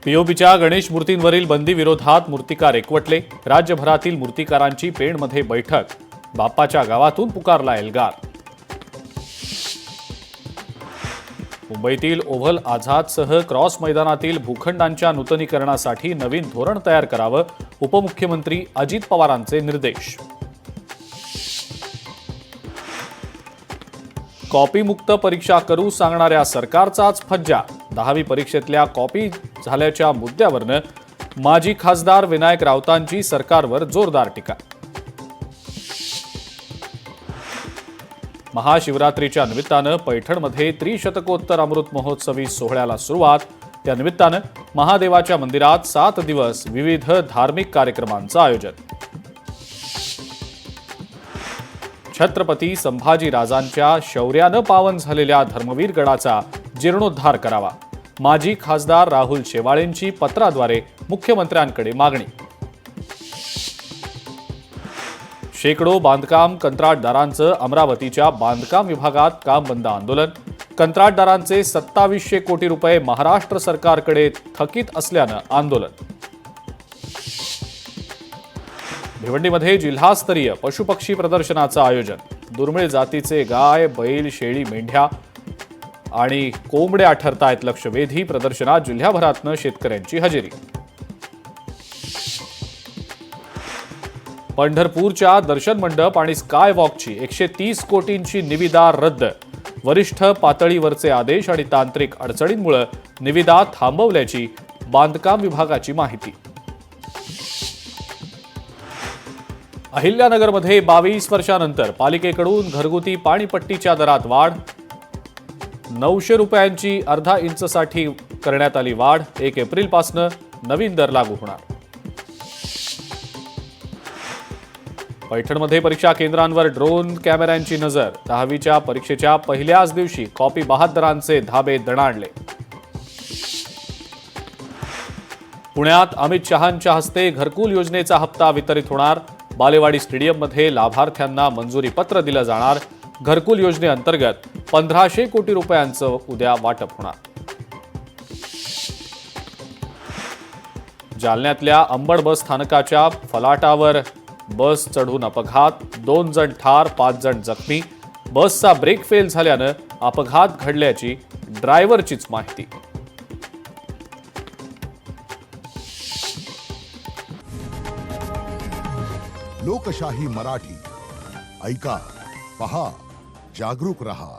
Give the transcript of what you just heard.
पीओपीच्या गणेश मूर्तींवरील बंदी विरोधात मूर्तिकार एकवटले। राज्यभरातील मूर्तिकारांची पेणमध्ये बैठक। बाप्पाच्या गावातून पुकारला एल्गार। मुंबईतील ओव्हल आझादसह क्रॉस मैदानातील भूखंडांच्या नूतनीकरणासाठी नवीन धोरण तयार करावं, उपमुख्यमंत्री अजित पवारांचे निर्देश। कॉपीमुक्त परीक्षा करू सांगणाऱ्या सरकारचाच फज्जा। 10वी परीक्षेतल्या कॉपी झाल्याच्या मुद्द्यावरनं माजी खासदार विनायक राऊतांची सरकारवर जोरदार टीका। महाशिवरात्रीच्या निमित्तानं पैठणमध्ये त्रिशतकोत्तर अमृत महोत्सवी सोहळ्याला सुरुवात। त्या निमित्तानं महादेवाच्या मंदिरात 7 दिवस विविध धार्मिक कार्यक्रमांचं आयोजन। छत्रपती संभाजीराजांच्या शौर्यानं पावन झालेल्या धर्मवीर गडाचा जीर्णोद्धार करावा। माजी खासदार राहुल शेवाळेंची पत्राद्वारे मुख्यमंत्र्यांकडे मागणी। शेकडो बांधकाम कंत्राटदारांचं अमरावतीच्या बांधकाम विभागात काम बंद आंदोलन। कंत्राटदारांचे 2700 कोटी रुपये महाराष्ट्र सरकारकडे थकीत असल्यानं आंदोलन। भिवंडीमध्ये जिल्हास्तरीय पशुपक्षी प्रदर्शनाचं आयोजन। दुर्मिळ जातीचे गाय, बैल, शेळी, मेंढ्या आणि कोंबड्या ठरतायत लक्षवेधी। प्रदर्शनात जिल्ह्याभरातनं शेतकऱ्यांची हजेरी। पंढरपूरच्या दर्शन मंडप आणि स्काय वॉकची 130 कोटींची निविदा रद्द। वरिष्ठ पातळीवरचे आदेश आणि तांत्रिक अडचणींमुळे निविदा थांबवल्याची बांधकाम विभागाची माहिती। अहिल्यानगरमध्ये 22 वर्षांनंतर पालिकेकडून घरगुती पाणीपट्टीच्या दरात वाढ। 900 रुपयांची अर्धा इंचसाठी करण्यात आली वाढ। 1 एप्रिलपासून नवीन दर लागू होणार। पैठणमध्ये परीक्षा केंद्रांवर ड्रोन कॅमेऱ्यांची नजर। 10वीच्या परीक्षेच्या पहिल्याच दिवशी कॉपी बहाद्दरांचे धाबे दणाणले। पुण्यात अमित शहांच्या हस्ते घरकुल योजनेचा हप्ता वितरित होणार। बालेवाडी स्टेडियममध्ये लाभार्थ्यांना मंजुरी पत्र दिलं जाणार। घरकुल योजनेअंतर्गत 1500 कोटी रुपयांचं उद्या वाटप होणार। जालन्यातल्या अंबड बस स्थानकाच्या फलाटावर बस चढून अपघात। 2 जण ठार, 5 जण जखमी। बसचा ब्रेक फेल झाल्यानं अपघात घडल्याची ड्रायव्हरचीच माहिती। लोकशाही मराठी ऐका, पहा, जागरूक रहा।